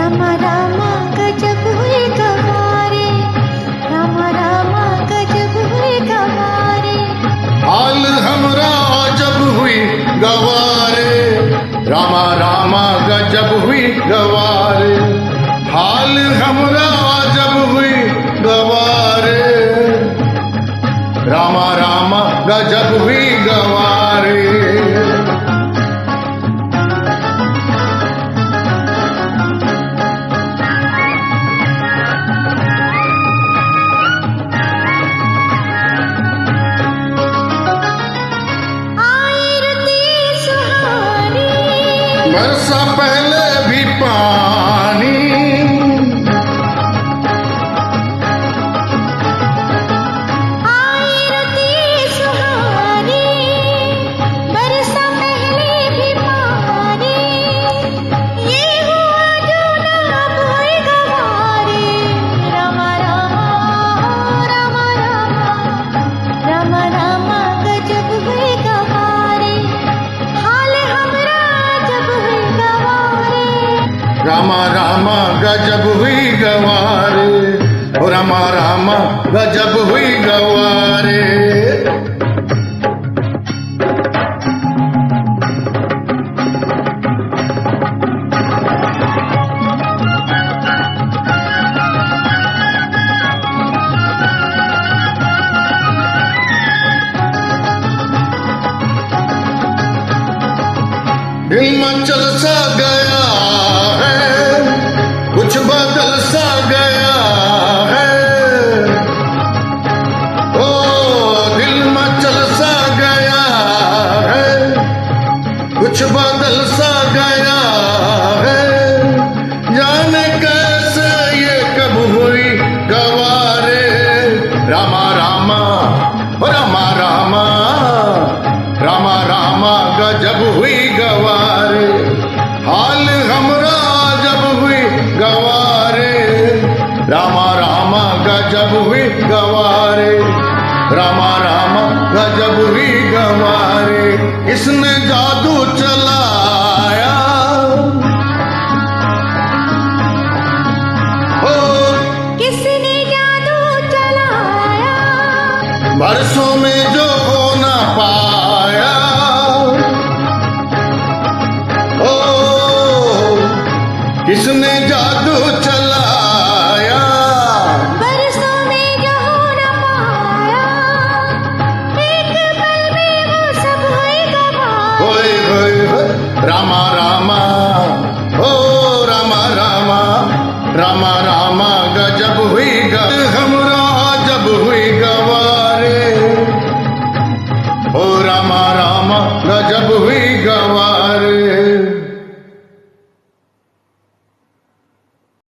रामा रामा गजब हुए गवारे, रामा रामा गजब हुए गवारे। हाल हमरा जब हुई गवारे, रामा रामा गजब हुई गवारे। हाल हमरा जब हुई गवारे, रामा रामा गजब हुई गवारे। बरसा पहले भी पानी, आई रती सुहानी, बरसा पहले भी पानी। ये हुआ जो ना भूल गवारे, रामा रामा रामा रामा, रामा रामा गजब हुए गवारे। हाल हमरा जब हुए गवारे, रामा रामा गजब हुई गवारे, ओ रामा रामा गजब हुई गवारे। हिमाचल सा गया